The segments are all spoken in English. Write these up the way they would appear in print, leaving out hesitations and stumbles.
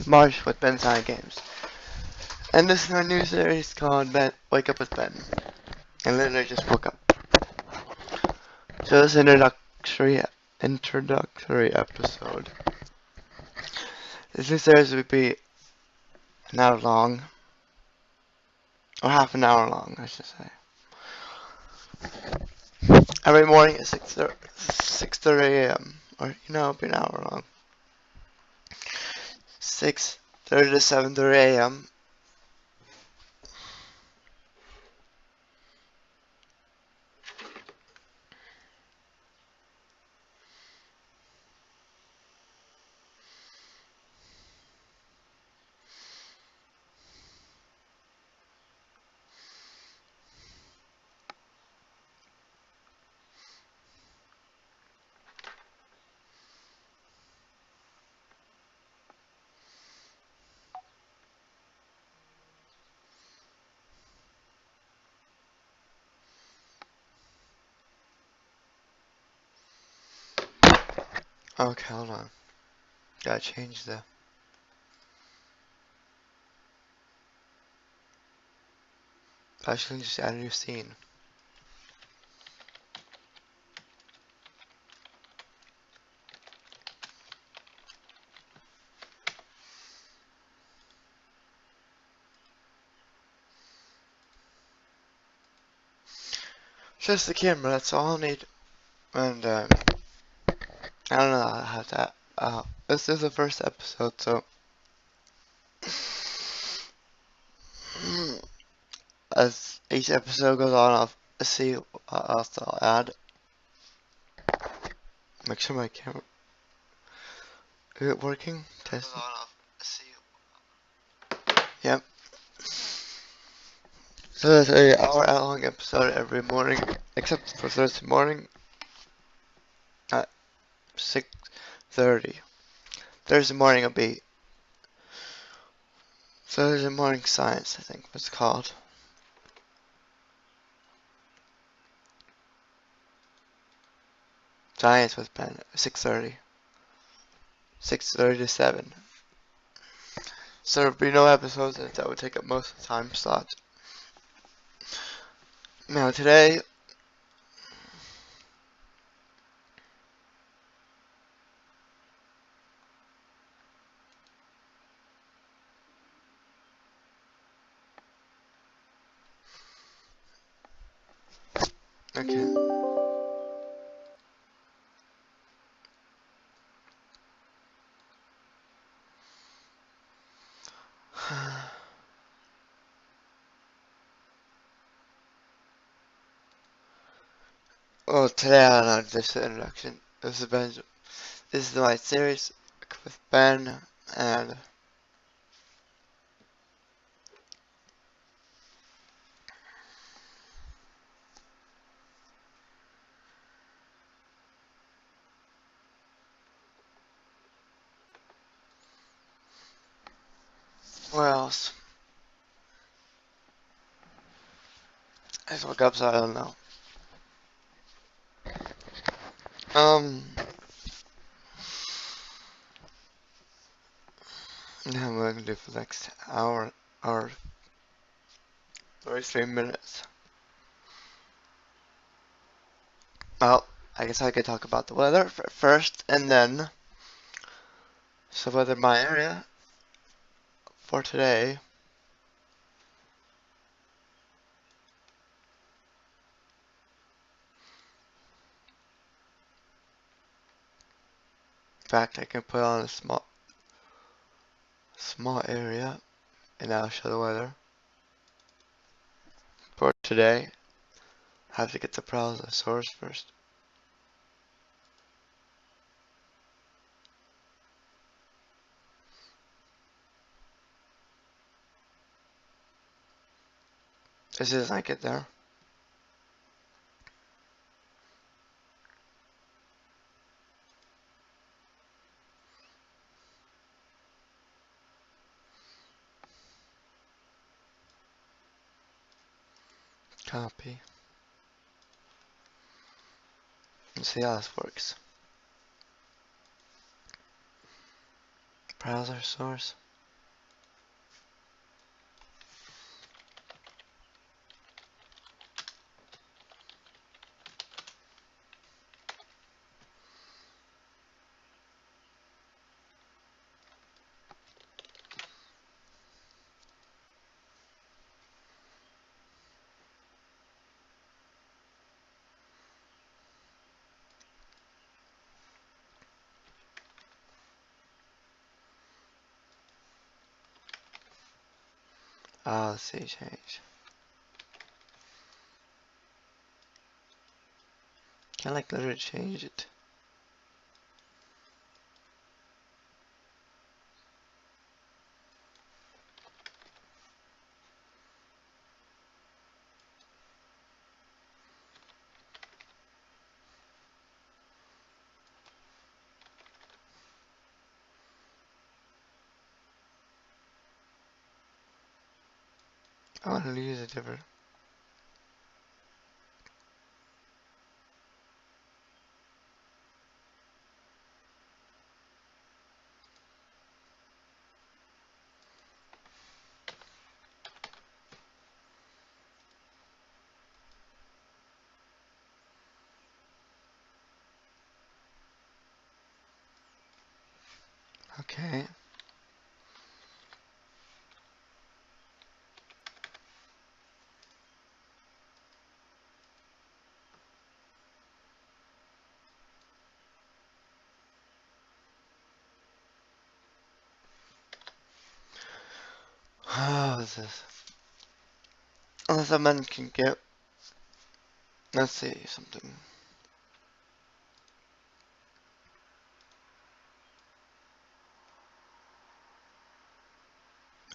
March with Ben S01E Games. And this is our new series called Wake Up with Ben. And then I just woke up. So this introductory episode. This new series would be an hour long. Or half an hour long, I should say. Every morning at 6:30 a.m. Or, it'll be an hour long. 6:30 to 7:30 a.m. Okay, hold on. Gotta change the... Actually, just add a new scene. Just the camera, that's all I need. And, I don't know how that... this is the first episode, so... As each episode goes on, I'll see what else I'll add. Make sure my camera... Is it working? Test it. Yep. So there's a hour-long episode every morning, except for Thursday morning at 6:30. Thursday morning will be Thursday morning science, I think it's called. Science with Ben, 6:30. 6:30 to 7. So there'll be no episodes that would take up most of the time slot. Now today, okay. Well, today I don't know, just an introduction. This is my series with Ben, and what else? I just woke up, so I don't know. Now I'm gonna do for the next hour or 33 minutes. Well, I guess I could talk about the weather first, and then so weather in my area for today. In fact, I can put on a small area, and I'll show the weather for today. I have to get the browser source first. As soon as I get there. Copy. Let's see how this works. Browser source. Ah, let's see, change. Can I like literally change it? I want to use a different. Okay. How is this? Unless a man can get. Let's see something.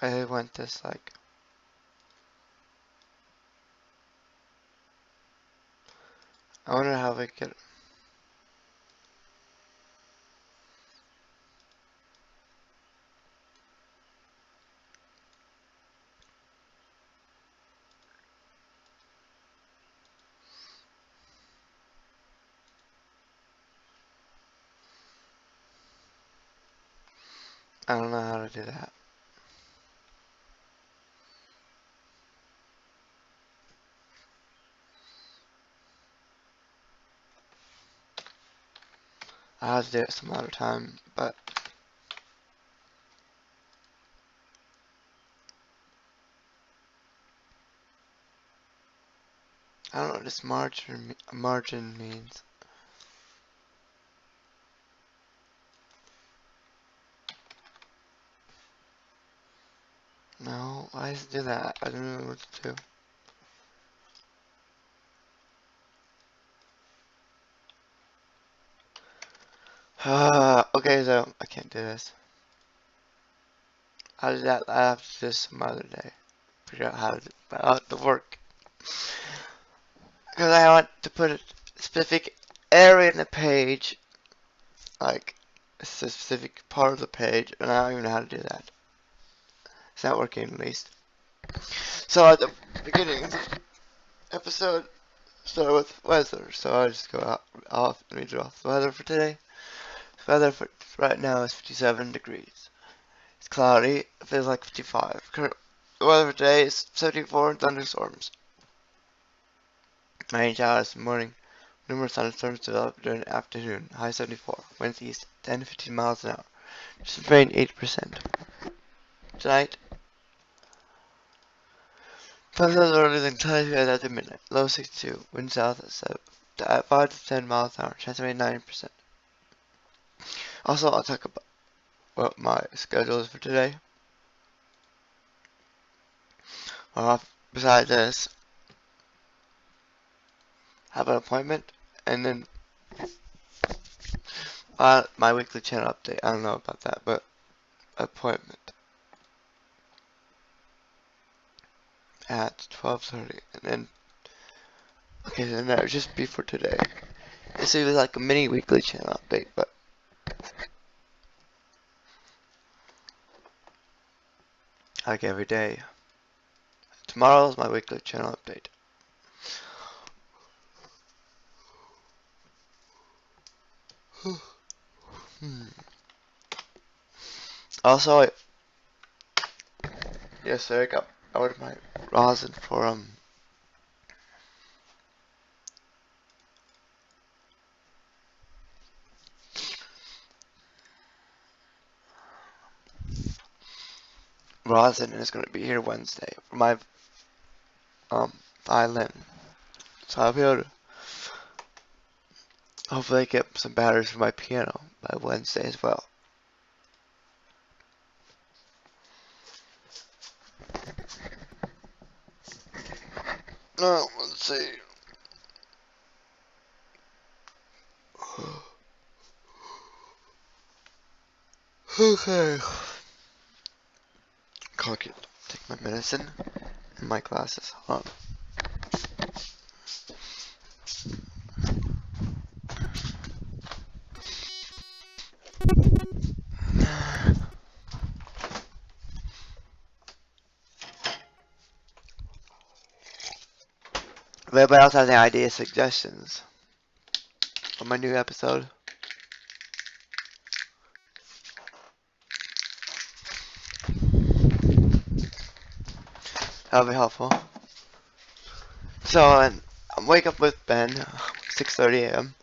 I want this like. I wonder how we get. I don't know how to do that. I'll have to do it some other time, but I don't know what this margin means. No, why does it do that? I don't know what to do. Okay, so I can't do this. How did that? I have to do this some other day. Figure out how to work. Because I want to put a specific area in the page, like a specific part of the page, and I don't even know how to do that. It's not working at least. So at the beginning of the episode, start with weather. So I'll just go off and read off the weather for today. The weather for right now is 57 degrees. It's cloudy. It feels like 55. Current weather for today is 74 and thunderstorms. Rain showers in the morning. Numerous thunderstorms develop during the afternoon. High 74. Winds east 10 to 15 miles an hour. Just rain 8%. Tonight, thunderstorms earlier than 10 after midnight. Low 62. Wind south at 5 to 10 miles an hour. Chance of rain 9%. Also, I'll talk about what my schedule is for today. Besides this, I have an appointment, and then my weekly channel update. I don't know about that, but appointment at 12:30, and then okay, then that would just be for today. This is like a mini weekly channel update, but like every day. Tomorrow is my weekly channel update. Also, yesterday I ordered my rosin for rosin, and it's gonna be here Wednesday for my violin. So I'll be able to hopefully get some batteries for my piano by Wednesday as well. Let's see. Okay. Cock it. Take my medicine and my glasses. Hold on. If anybody else has any ideas, suggestions for my new episode, that'll be helpful. So, I'm wake up with Ben, 6:30 a.m.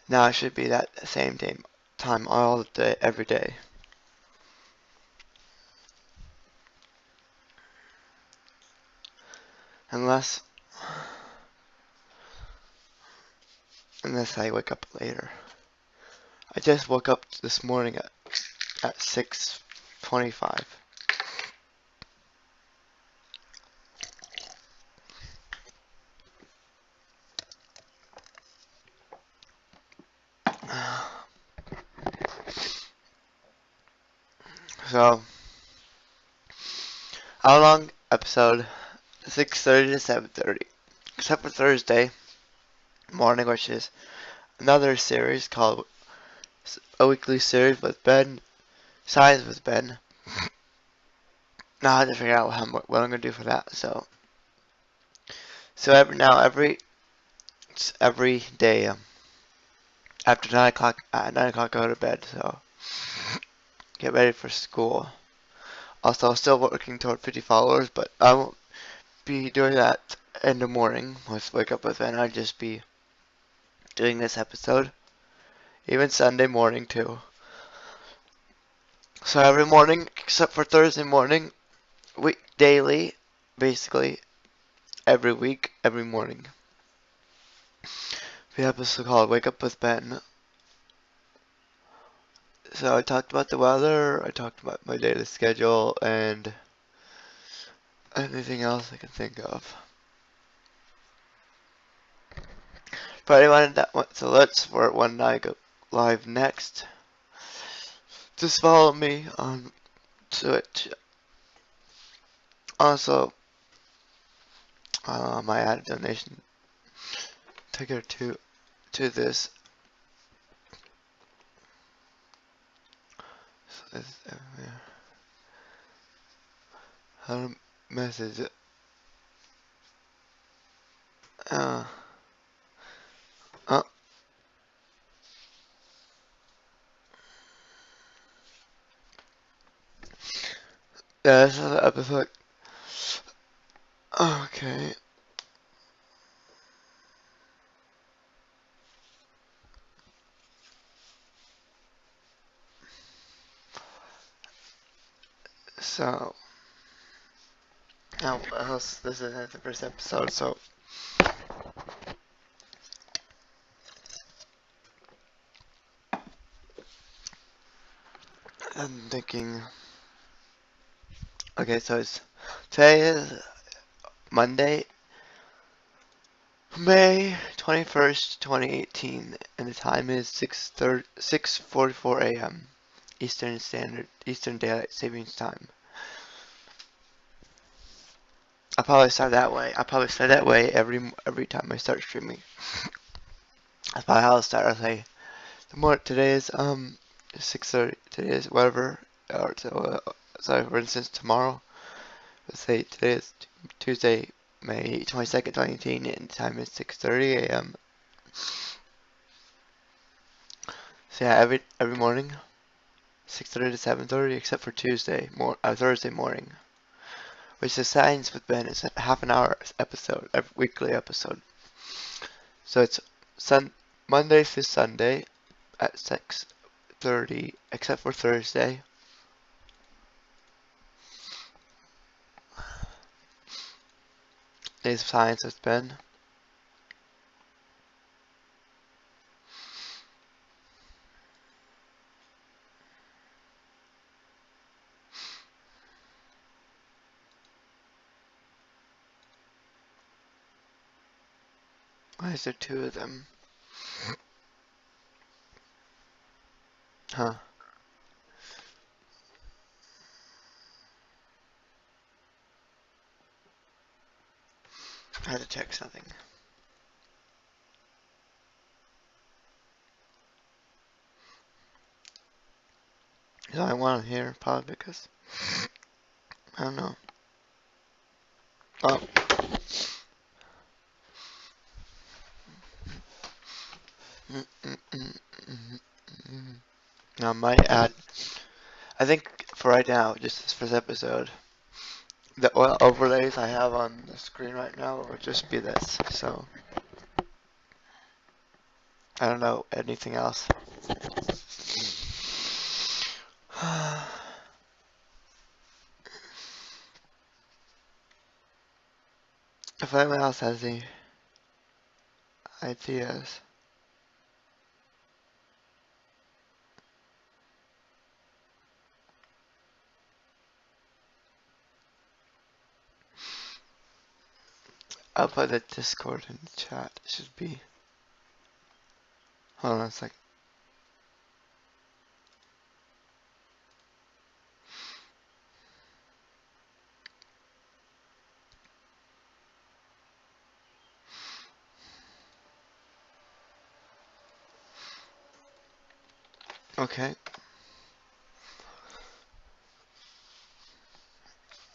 Now it should be that same time all day, every day. Unless I wake up later. I just woke up this morning at 6:25. So, how long episode? 6:30 to 7:30. Except for Thursday morning, which is another series called a weekly series with Ben, Size with Ben. Now I have to figure out what I'm gonna do for that. So every day after 9 o'clock, at 9 o'clock I go to bed. So get ready for school. Also, still working toward 50 followers, but I won't be doing that in the morning. Let's wake up with Ben. I'll just be doing this episode, even Sunday morning too. So every morning, except for Thursday morning, daily, basically every week, every morning. We have episode called Wake Up with Ben. So I talked about the weather, I talked about my daily schedule, and anything else I can think of. For anyone that wants alerts for when I go live next, just follow me on Twitch. Also, my added donation ticker to this. How to message it. Uh, oh. Yeah, this is the episode. Okay. So, now this is the first episode, so I'm thinking. Okay, so today is Monday, May 21st, 2018, and the time is 6:44 a.m. Eastern Daylight Savings Time. I'll probably start that way. I'll probably start that way every time I start streaming. That's probably how I'll start. I'll say today is 6:30. Today is whatever. Or so for instance, tomorrow. Let's say today is Tuesday, May 22nd, 2018, and the time is 6:30 a.m. So yeah, every morning, 6:30 to 7:30, except for Thursday morning, which is Science with Ben. It's a half an hour episode, a weekly episode. So it's Monday to Sunday at 6:30, except for Thursday. Is Science with Ben. Why is there two of them? Huh. I had to check something. There's only one here, probably because I don't know. Oh. I might add. I think for right now, just for this episode, the oil overlays I have on the screen right now will just be this. So I don't know anything else. If anyone else has any ideas. I'll put the Discord in the chat. It should be. Hold on a sec. Okay.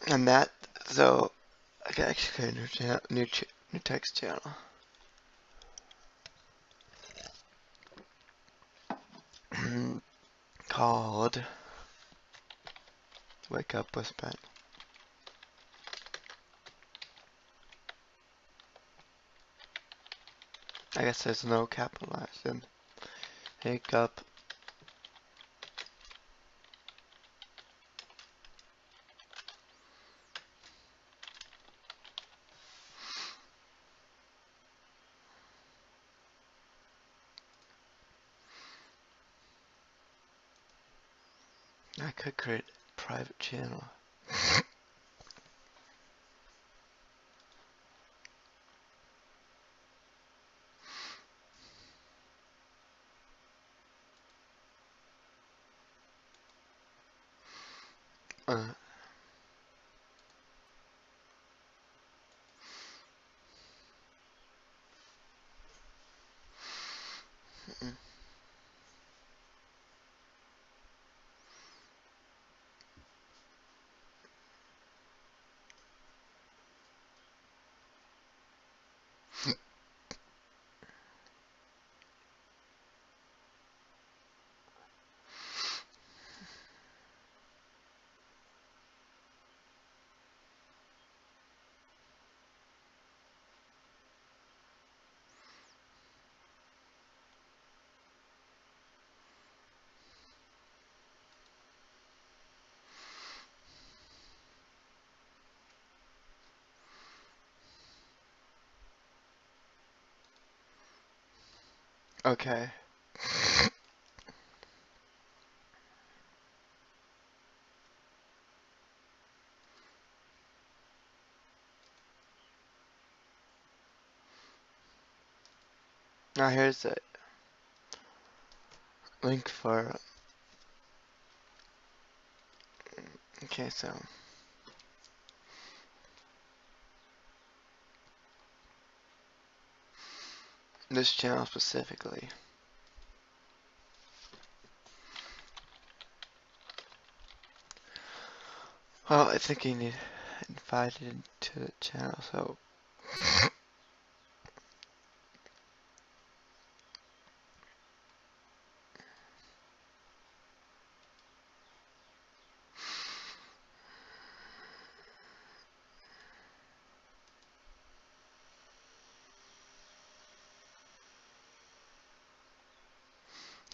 And that, so I can actually create a new text channel called Wake Up with Ben. I guess there's no capitalized in. Wake Up. I could create a private channel. Uh, okay. Now here's the link for. Okay, so this channel specifically. Well, I think you need invited to the channel, so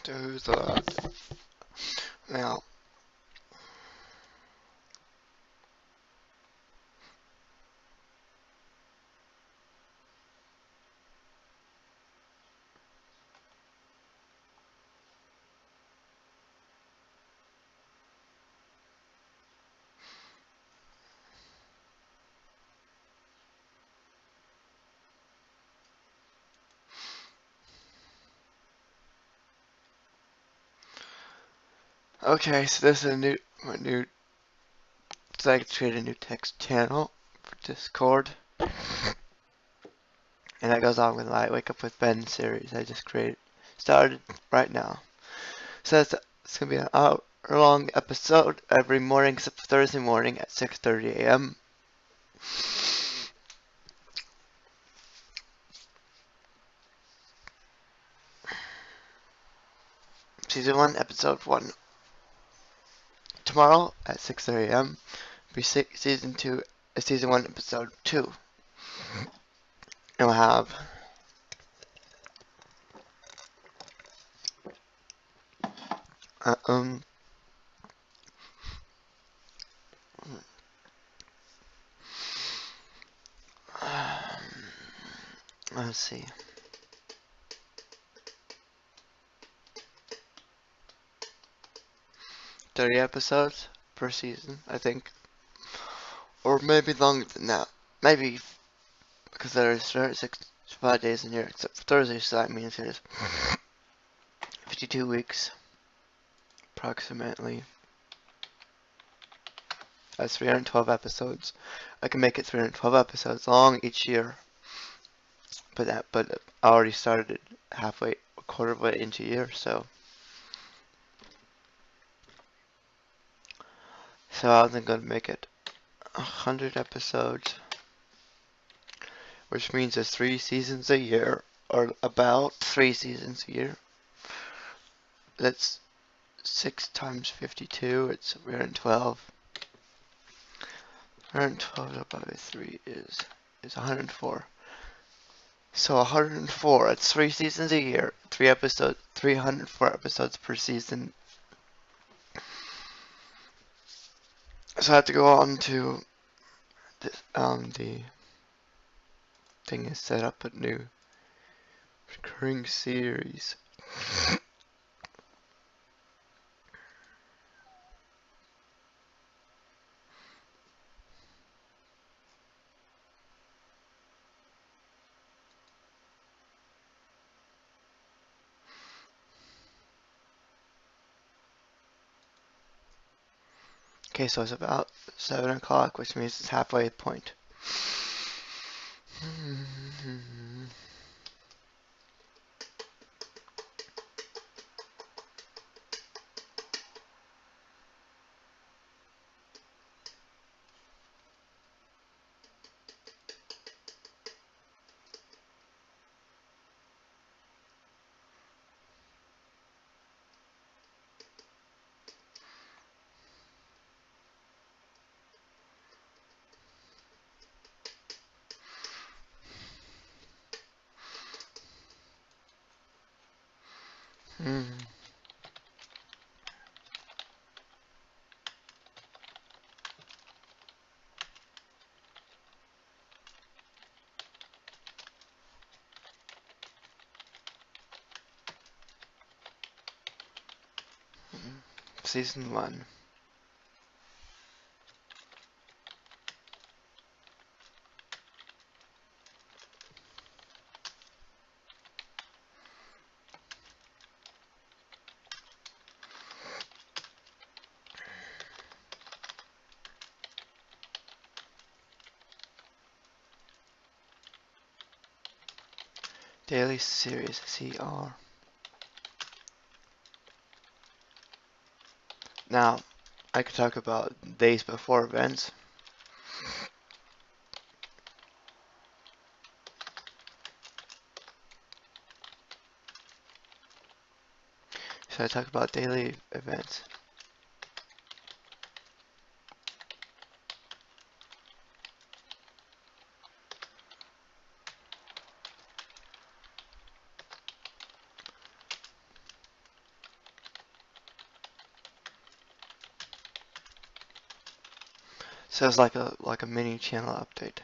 So who's the now? Okay, so this is a new. So I create a new text channel for Discord, and that goes on with my Wake Up with Ben series I just started right now. So it's gonna be an hour-long episode every morning except for Thursday morning at 6:30 a.m. Season 1, Episode 1. Tomorrow at 6:30 a.m. be Season 2, Season 1, Episode 2. And we'll have uh, um let's see, 30 episodes per season, I think, or maybe longer than that. Maybe because there's 5 days in a year, except for Thursday, so that means there's 52 weeks approximately. That's 312 episodes. I can make it 312 episodes long each year, but I already started it halfway, a quarter of way into a year, so I wasn't gonna make it 100 episodes, which means there's 3 seasons a year, or about 3 seasons a year. That's 6 times 52. It's 312. 112 divided by 3 is 104. So 104. It's 3 seasons a year. 304 episodes per season. So I have to go on to the thing is set up a new recurring series. Okay, so it's about 7 o'clock, which means it's halfway point. Season 1. Daily Series CR. Now, I could talk about days before events. So I talk about daily events. So it's like a mini channel update.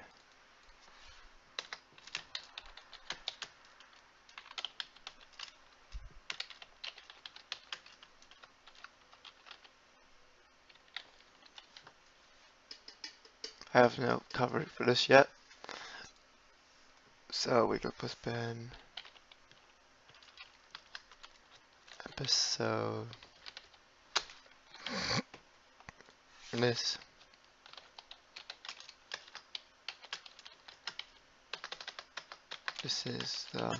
I have no cover for this yet, so we can put Ben episode. This is the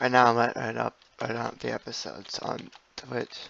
right now. I'm at right up the episodes on Twitch.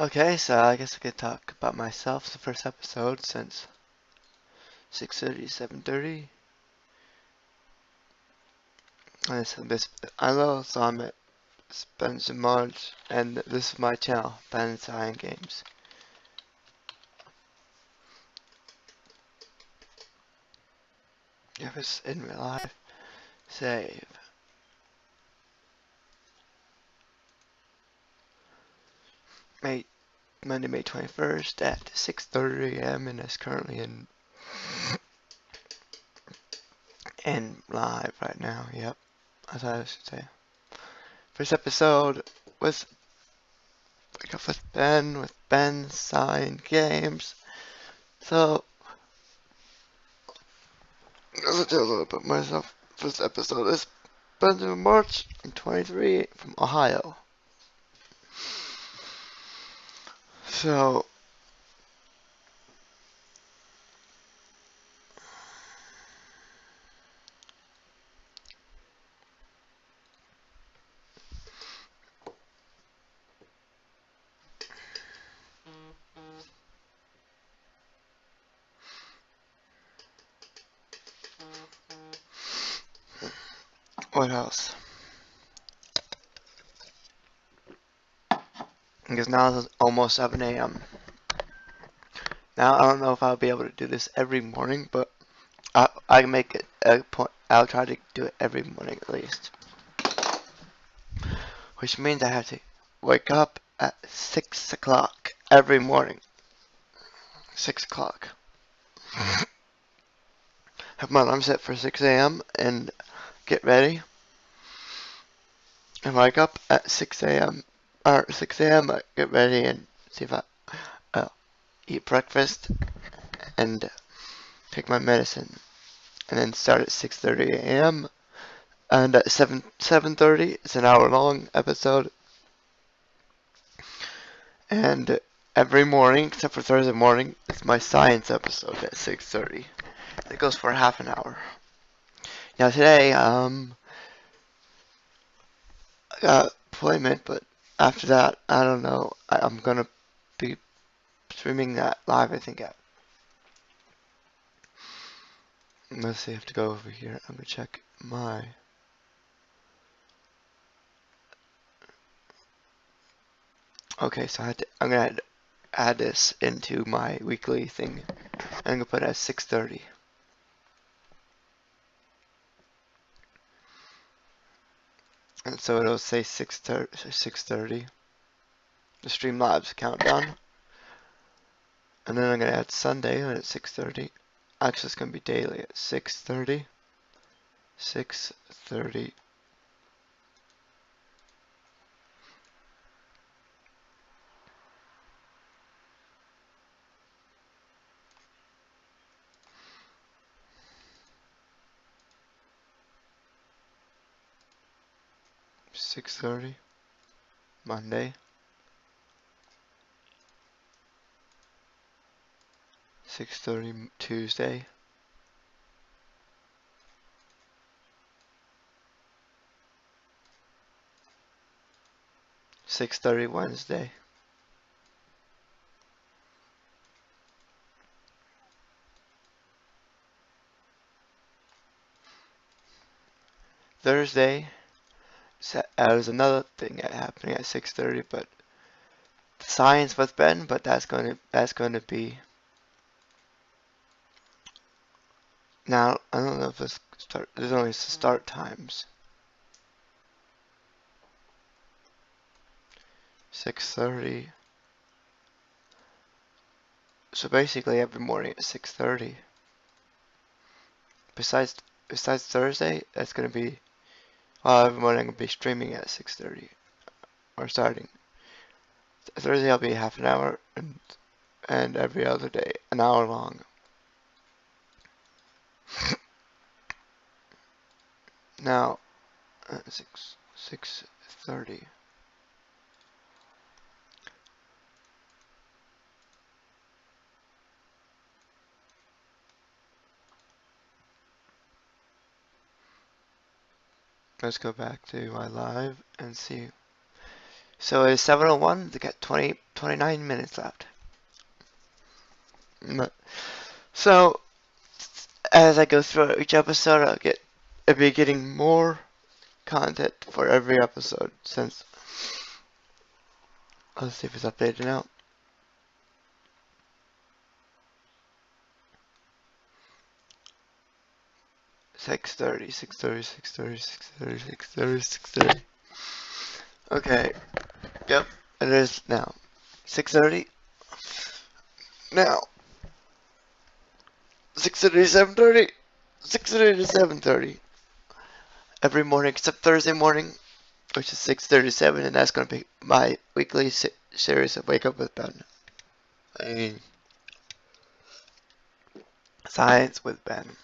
Okay, so I guess I could talk about myself. It's the first episode since 6:30, 7:30. And this I know, so I'm at Spencer March, and this is my channel, Ben S01E01. If it's in real life, save. Monday, May 21st at 6:30 a.m. and it's currently in live right now. Yep, that's what I should say. First episode was with Ben S01E01. So I'll tell a little bit myself. First episode is Benjamin March. I'm 23 from Ohio. So what else? Because now it's almost 7 a.m. Now I don't know if I'll be able to do this every morning, but I can make it a point. I'll try to do it every morning at least. Which means I have to wake up at 6 o'clock every morning. 6 o'clock. Have my alarm set for 6 a.m. and get ready. And wake up at 6 a.m. or 6 a.m. I get ready and see if I eat breakfast and take my medicine. And then start at 6:30 a.m. And at 7:30 it's an hour long episode. And every morning, except for Thursday morning, it's my science episode at 6:30. It goes for half an hour. Now today, I got appointment, but after that, I don't know. I'm gonna be streaming that live, I think. Let's see, I have to go over here. I'm gonna check my. Okay, so I'm gonna add this into my weekly thing. I'm gonna put it at 6:30. And so it'll say 6:30. The Streamlabs countdown. And then I'm gonna add Sunday at 6:30. Actually, it's gonna be daily at 6:30. 6:30. 6:30. Monday. 6:30 Tuesday. 6:30 Wednesday. Thursday, there's another thing happening at 6:30, but science with Ben, but that's going to be now. I don't know if this start. There's only start times. 6:30. So basically every morning at 6:30. Besides Thursday, that's going to be every morning I'm going to be streaming at 6:30 or starting. Thursday I'll be half an hour and every other day an hour long. Now 6:30. Let's go back to my live and see. So it's 7:01. They got 29 minutes left. So as I go through each episode, I'll be getting more content for every episode. Since let's see if it's updated now. 6:30, 6:30, 6:30, 6:30, 6:30, 6:30. Okay. Yep. It is now. 6:30. Now. 6:30 to 7:30. 6:30 to 7:30. Every morning except Thursday morning, which is 6:37, and that's going to be my weekly series of Wake Up with Ben. I mean, Science with Ben.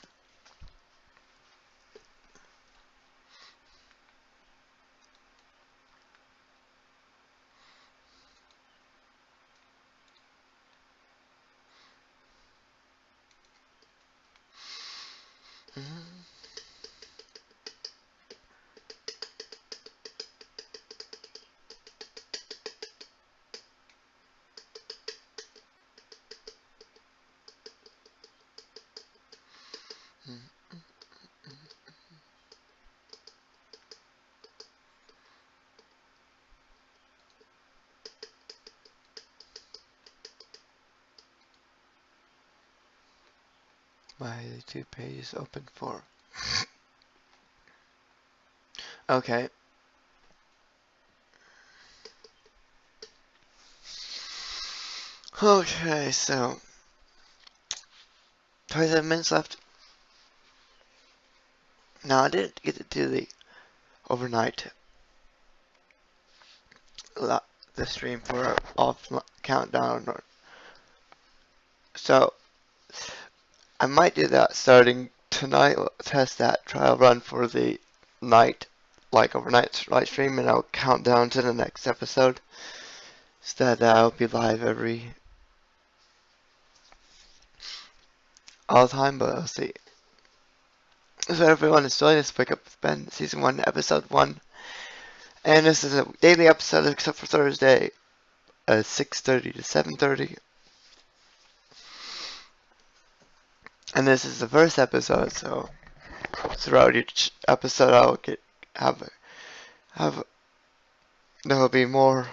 My YouTube page is open for. Okay. Okay, so 27 minutes left. Now I didn't get to do the overnight the stream for off countdown, so I might do that starting tonight. Test that trial run for the night, like overnight live stream, and I'll count down to the next episode. So that I'll be live all the time, but I'll see. So everyone is joining us. Wake Up with Ben, Season 1, Episode 1. And this is a daily episode except for Thursday at 6:30 to 7:30. And this is the first episode, so throughout each episode I'll there will be more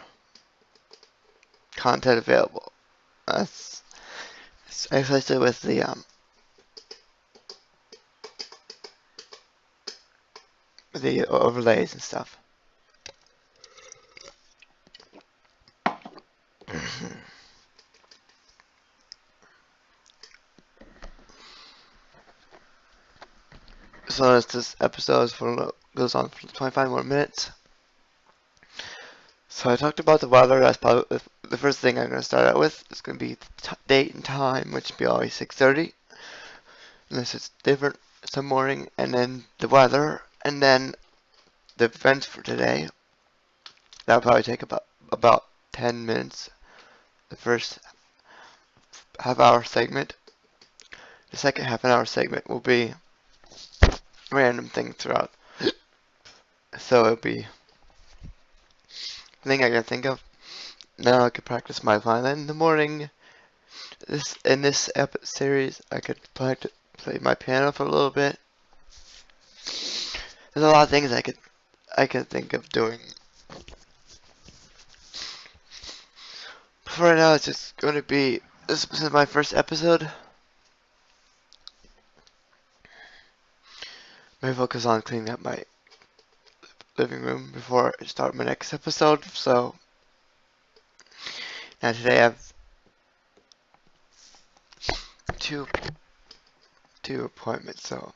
content available. That's especially with the overlays and stuff. So this episode goes on for 25 more minutes. So I talked about the weather. That's probably the first thing I'm going to start out with. It's going to be the date and time, which will be always 6:30, unless it's different some morning, and then the weather, and then the events for today. That'll probably take about 10 minutes. The first half-hour segment, The second half an hour segment will be random things throughout. So it'll be thing I can think of. Now I could practice my violin in the morning. In this series, I could play my piano for a little bit. There's a lot of things I could think of doing. For right now, it's just going to be this is my first episode. Maybe focus on cleaning up my living room before I start my next episode. So now today I have two appointments. So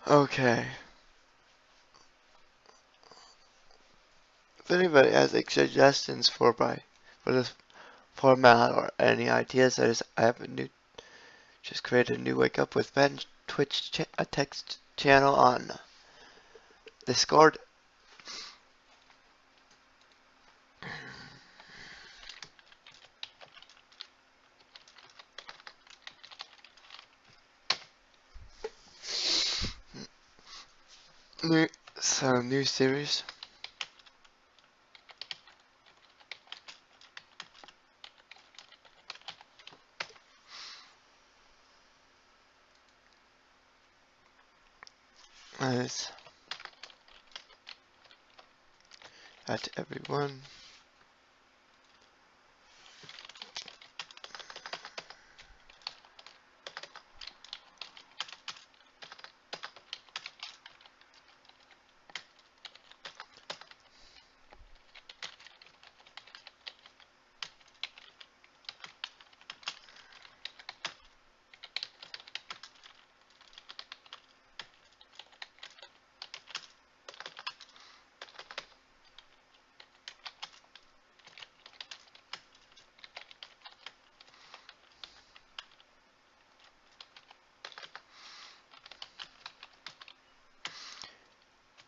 okay. If anybody has like suggestions for this format or any ideas, I have just created a new Wake Up with Ben a text channel on Discord. New series. Nice. That to everyone.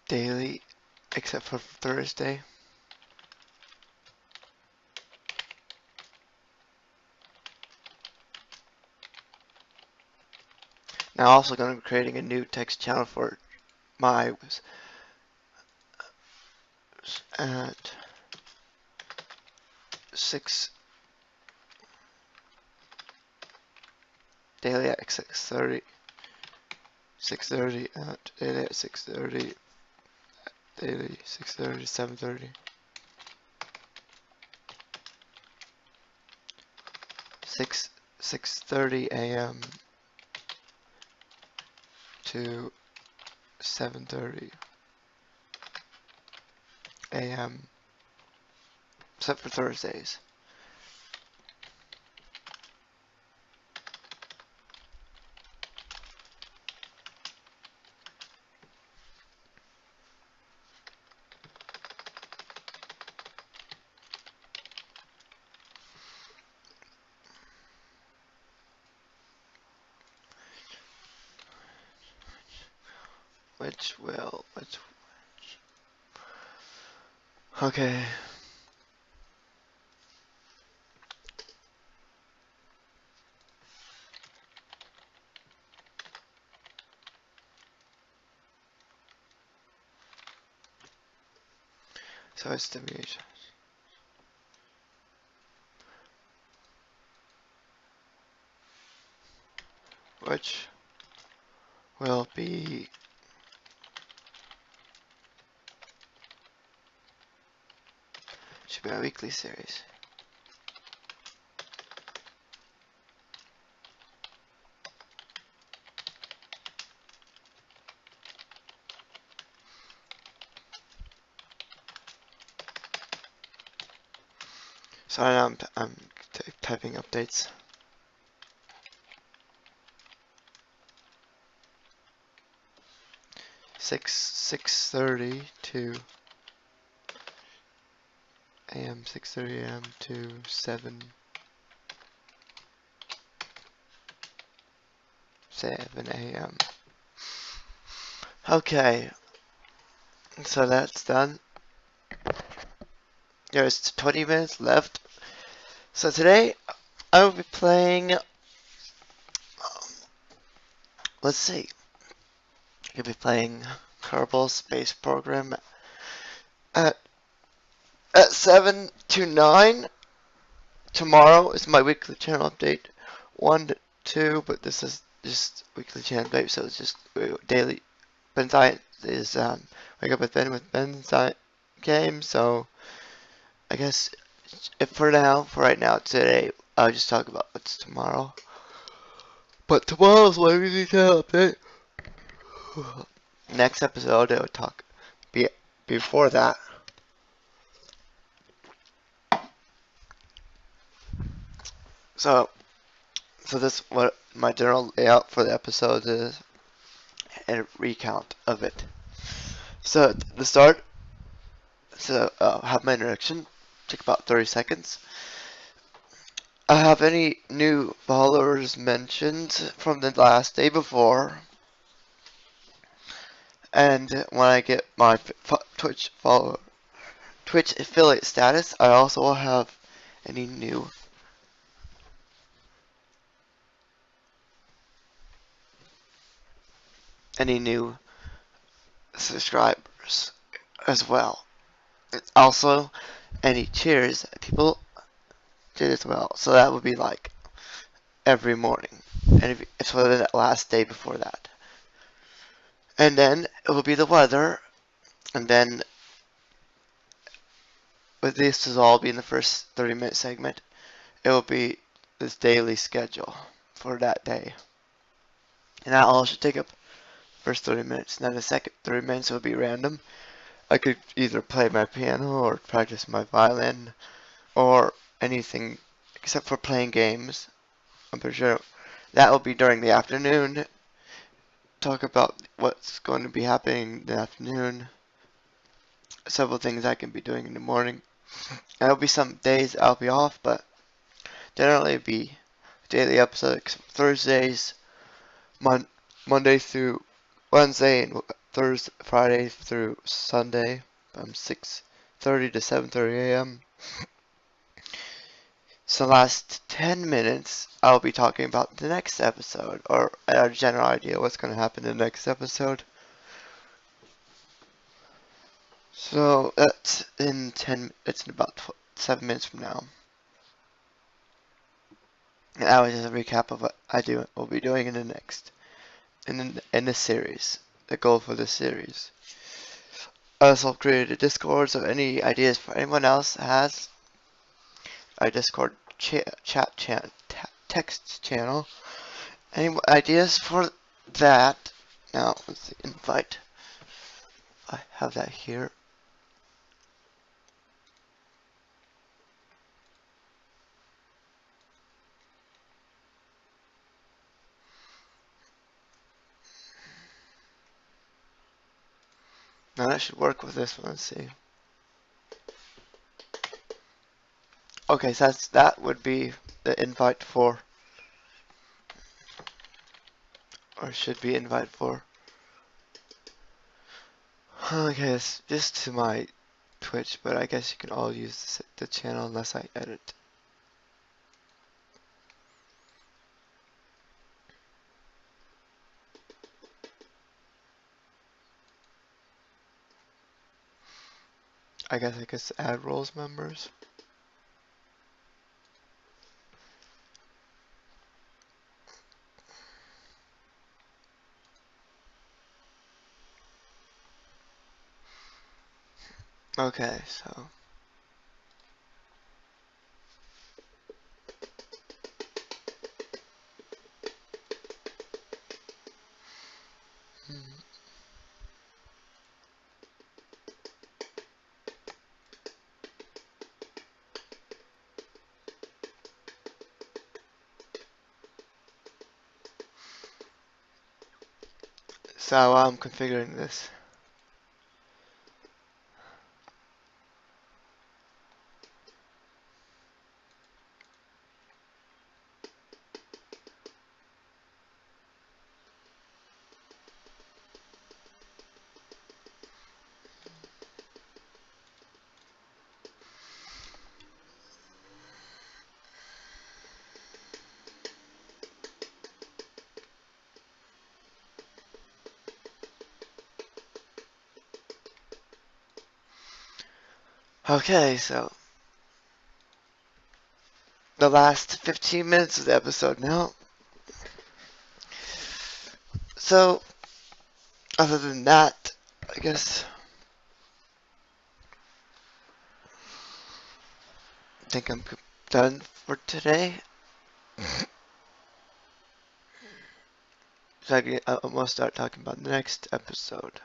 Daily, except for Thursday. Now, also going to be creating a new text channel for my at 6 daily at 6:30. 6:30 at daily at 6:30. Daily 6:30 7:30. 6:30 a.m. to 7:30 a.m. except for Thursdays. Okay. So it's the which will be should be a weekly series. So I'm typing updates. Six thirty to a.m. 6:30 a.m. to 7 a.m. Okay. So that's done. There's 20 minutes left. So today I will be playing. Let's see. I'll be playing Kerbal Space Program at 7 to 9. Tomorrow is my weekly channel update. 1 to 2, but this is just weekly channel update, so it's just daily. Ben Science is Wake Up with Ben Science game, so I guess if for right now, today, I'll just talk about what's tomorrow. But tomorrow's my weekly channel update. Next episode, I'll talk before that. So this what my general layout for the episode is, and a recount of it. So at the start, have my introduction, take about 30 seconds. I have any new followers mentioned from the last day before, and when I get my Twitch affiliate status, I also will have any new subscribers as well. Also, any cheers people did as well. So that would be like every morning, and it's for the last day before that. And then it will be the weather, and then with this will all be in the first 30-minute segment. It will be this daily schedule for that day. And that all should take up first 30 minutes. And then the second 30 minutes will be random. I could either play my piano or practice my violin or anything except for playing games. I'm pretty sure that will be during the afternoon. Talk about what's going to be happening in the afternoon. Several things I can be doing in the morning. There'll be some days I'll be off, but generally it'll be daily episode except Thursdays, Monday through Wednesday, and Friday through Sunday from 6:30 to 7:30 a.m. So last 10 minutes, I'll be talking about the next episode, or a general idea what's going to happen in the next episode. So that's it's in about 7 minutes from now. And that was just a recap of what will be doing in the next, in this series. The goal for this series. I also created a Discord, so any ideas for anyone else has a Discord text channel. Any ideas for that? Now, let's see, invite. I have that here. Now that should work with this one. Let's see. Okay, so that would be the invite for, or should be invite for. Okay, it's just to my Twitch, but I guess you can all use the channel unless I edit. I guess I could add roles members. Okay, so. So I'm configuring this. Okay, so the last 15 minutes of the episode now. So, other than that, I guess I think I'm done for today. So I'm gonna start talking about the next episode.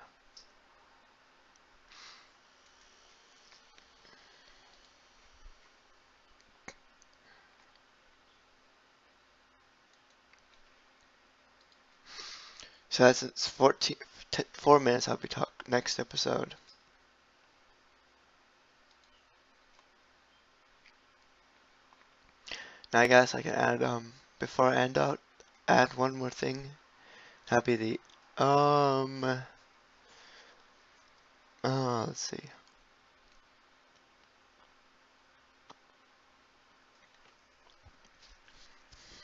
So that's 4 minutes. I'll be talking next episode. Now I guess I can add before I end out, add one more thing. That'd be the let's see.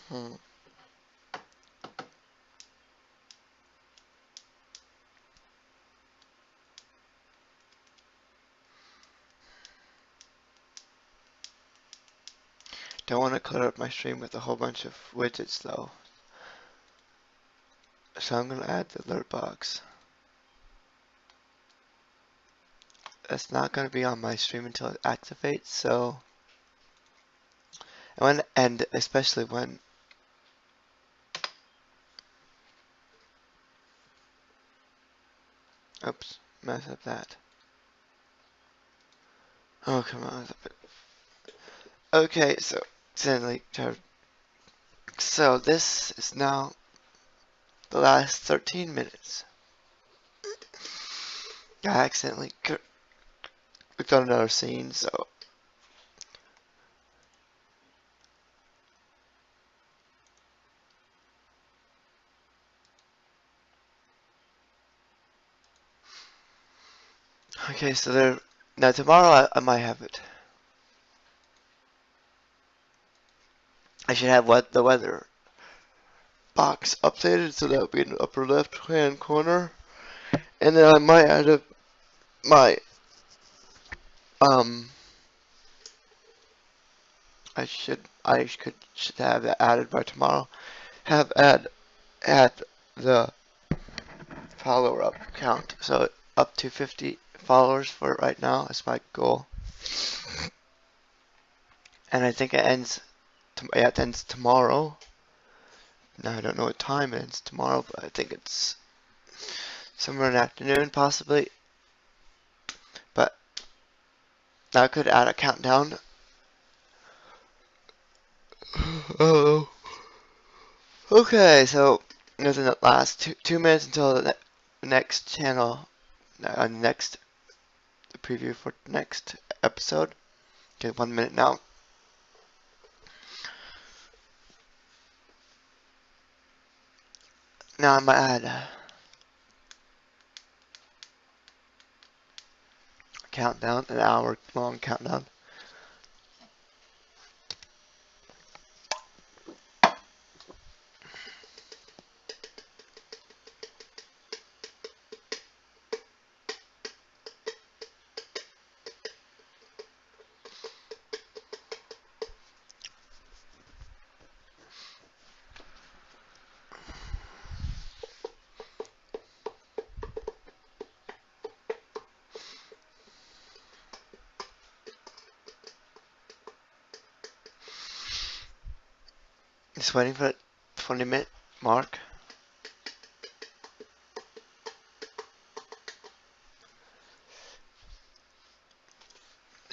Hmm. Don't want to clutter up my stream with a whole bunch of widgets though. So I'm gonna add the alert box. That's not gonna be on my stream until it activates. So, and especially when. Oops, mess up that. Oh come on. Okay, so suddenly, so this is now the last 13 minutes. I accidentally clicked on another scene, so. Okay, so there. Now tomorrow I might have it. I should have the weather box updated so that would be in the upper left hand corner. And then I might add my um I should have that added by tomorrow. Have add the follower up count. So up to 50 followers for it right now is my goal. And I think it ends it ends tomorrow. Now I don't know what time it ends tomorrow, but I think it's somewhere in the afternoon possibly. But I could add a countdown. Oh. Okay, so within the last 2 minutes until the next channel, next preview for next episode. Okay, 1 minute now. Now I might add a countdown, an hour long countdown. Just waiting for the 20-minute mark.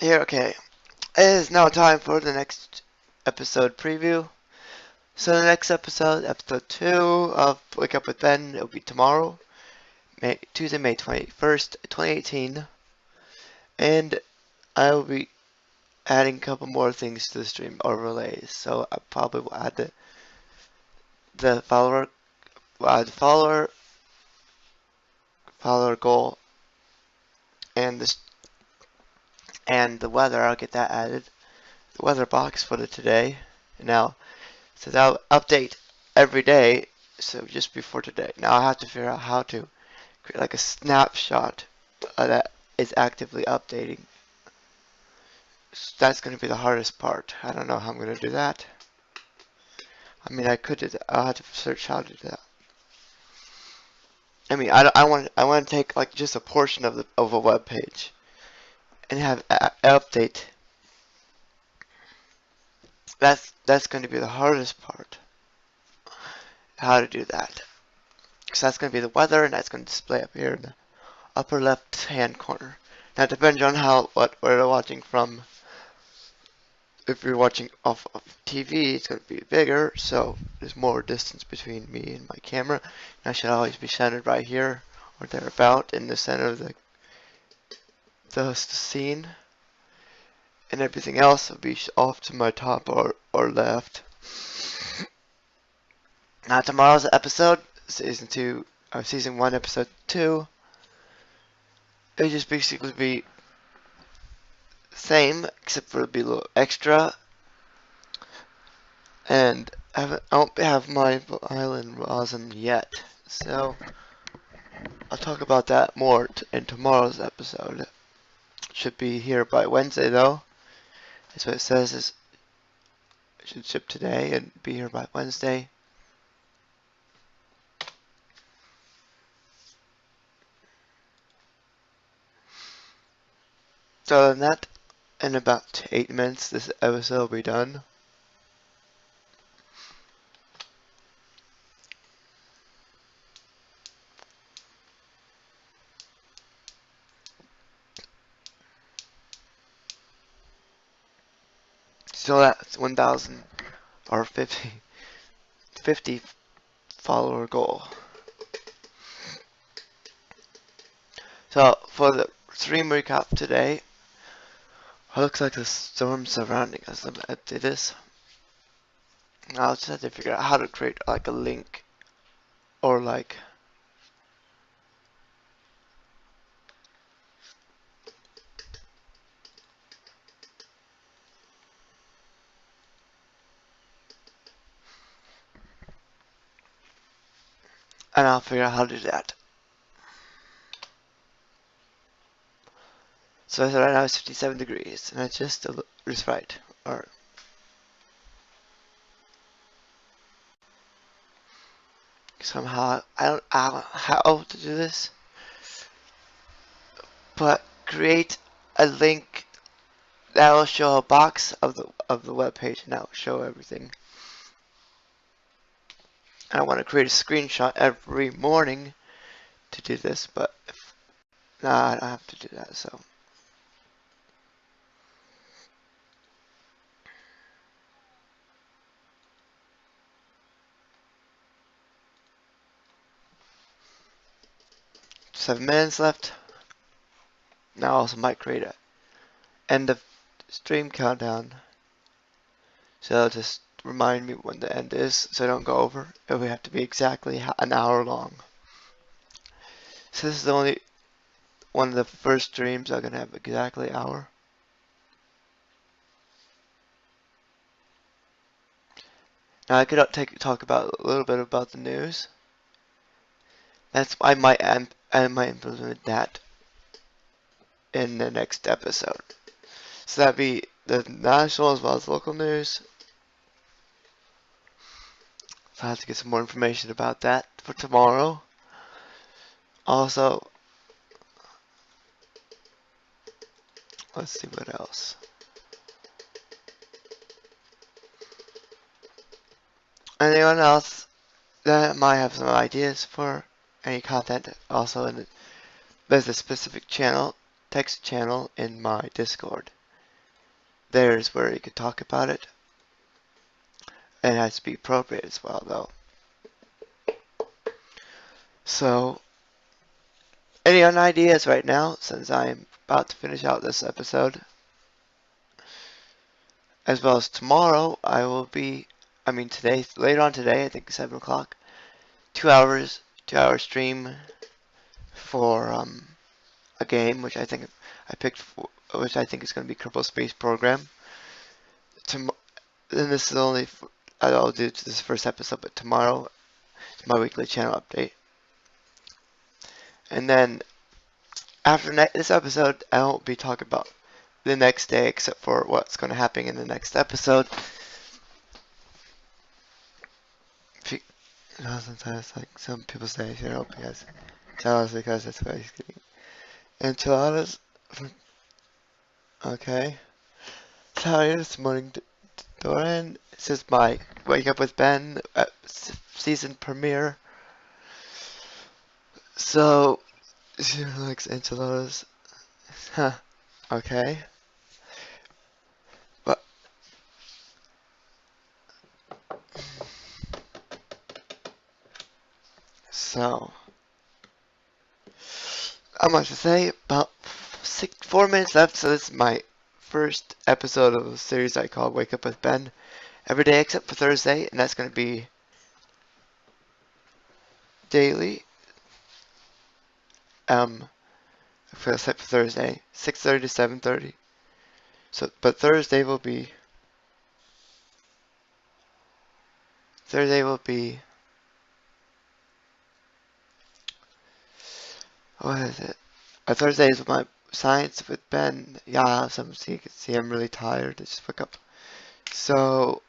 Here, okay. It is now time for the next episode preview. So the next episode, episode 2 of Wake Up with Ben, it'll be tomorrow, Tuesday, May 21st, 2018. And I will be adding a couple more things to the stream overlays. So I probably will add the follower, follower goal, and this and the weather. I'll get that added. The weather box for the today. Now, so that'll update every day. So just before today. Now I have to figure out how to create like a snapshot that is actively updating. That's going to be the hardest part. I don't know how I'm going to do that. I mean, I could do that. I'll have to search how to do that. I mean, I want to take like just a portion of a web page and have update. That's going to be the hardest part. How to do that? Because that's going to be the weather, and that's going to display up here in the upper left hand corner. Now, it depends on where you're watching from. If you're watching off of TV, it's going to be bigger, so there's more distance between me and my camera. And I should always be centered right here or thereabout in the center of the scene. And everything else will be off to my top or left. Now, tomorrow's episode, season 1, episode 2, it just basically be same, except for it'll be a little extra. And I don't have my island rosin yet, so I'll talk about that more in tomorrow's episode. Should be here by Wednesday, though. That's what it says. It should ship today and be here by Wednesday. So other than that, in about 8 minutes, this episode will be done. Still at 1,000 or 50 follower goal. So for the stream recap today, it looks like the storm surrounding us. Let me update this. Now I'll just have to figure out how to create like a link or like and I'll figure out how to do that. So right now it's 57 degrees and it's just right. Or somehow I don't know how to do this, but create a link that will show a box of the web page and that will show everything. I want to create a screenshot every morning to do this, but I don't have to do that. So seven minutes left. Now I also might create a end of stream countdown. So just remind me when the end is so I don't go over. It would have to be exactly an hour long. So this is only one of the first streams I'm going to have exactly an hour. Now I could talk about a little bit about the news. I might implement that in the next episode. So that'd be the national as well as local news. So I have to get some more information about that for tomorrow. Also, let's see what else. Anyone else that might have some ideas for any content? Also, there's a specific channel, text channel in my Discord. There's where you could talk about it. And it has to be appropriate as well, though. So, any ideas right now, since I'm about to finish out this episode? As well as tomorrow, I will be, today, later on today, I think 7 o'clock, 2 stream for a game, which I think I picked, which I think is going to be Kerbal Space Program. And this is only, I'll do this first episode, but tomorrow is my weekly channel update. And then, after this episode, I won't be talking about the next day, except for what's going to happen in the next episode. Sometimes, like some people say, you know, because jealous because that's what he's getting. Enchiladas. Okay. Tired this morning, Doran. This is my Wake Up with Ben season premiere. So, she likes enchiladas. Huh. Okay. But, so, I'm about to say about 4 minutes left. So this is my first episode of a series I call Wake Up with Ben. Every day except for Thursday, and that's going to be daily. Except for Thursday, 6:30 to 7:30. So, but Thursday will be what is it? Thursday is my science with Ben. Yeah, some see you can see I'm really tired. I just woke up. So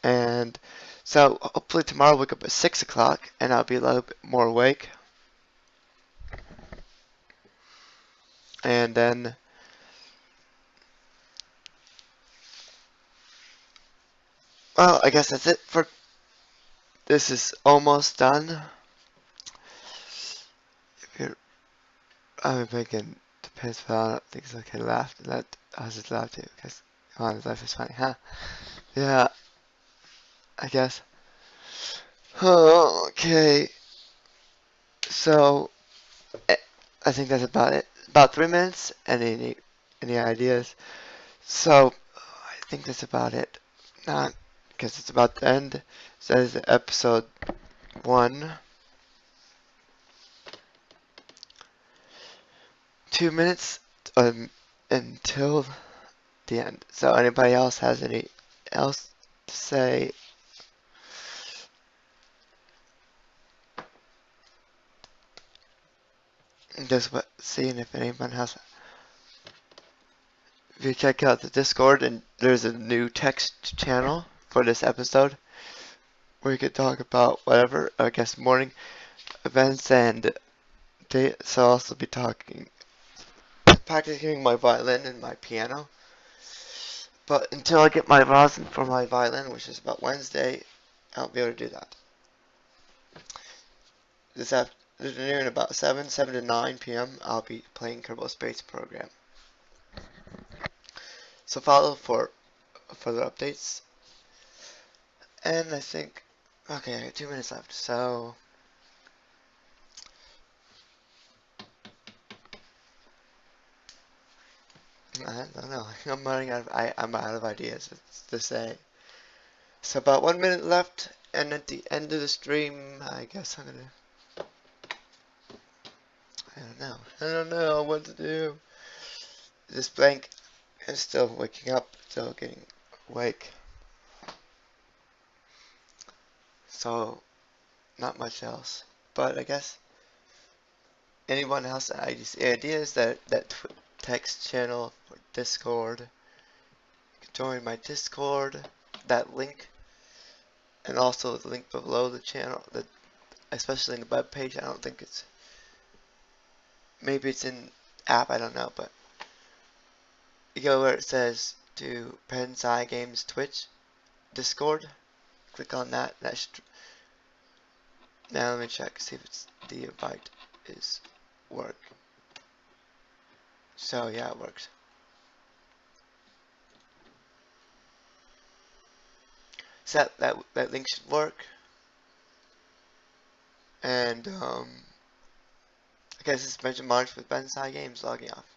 and so hopefully tomorrow I'll wake up at 6 o'clock and I'll be a little bit more awake. And then well, I guess that's it for this is almost done. If you're I'm thinking depends but I don't think it's okay to laugh and let I was just laugh too because come on, life is funny, huh? Yeah, I guess. Okay, so I think that's about it. About 3 minutes. Any ideas? So I think that's about it. Not because it's about to end. So that is episode 1. 2 minutes until the end. So anybody else has any else to say? Just what seeing if anyone has. If you check out the Discord and there's a new text channel for this episode where you could talk about whatever. I guess morning events and so I'll also be practicing my violin and my piano. But until I get my rosin for my violin, which is about Wednesday, I won't be able to do that. This afternoon, about 7 to 9 p.m., I'll be playing Kerbal Space Program. So follow for further updates. And I think, okay, I got 2 minutes left, so I don't know. I'm out of ideas to say. So about 1 minute left, and at the end of the stream, I guess I'm gonna. I don't know. I don't know what to do. This blank is still waking up, still getting awake. So not much else. But I guess anyone else ideas that text channel or Discord. You can join my Discord. That link. And also the link below the channel, especially in the web page. I don't think it's, maybe it's in app, I don't know, but you go where it says to Ben S01E01 Games Twitch Discord, click on that. That should, now let me check, see if it's the invite is work. So yeah, it works. So that link should work. And I guess it's mentioned March with Ben S01E01 Games logging off.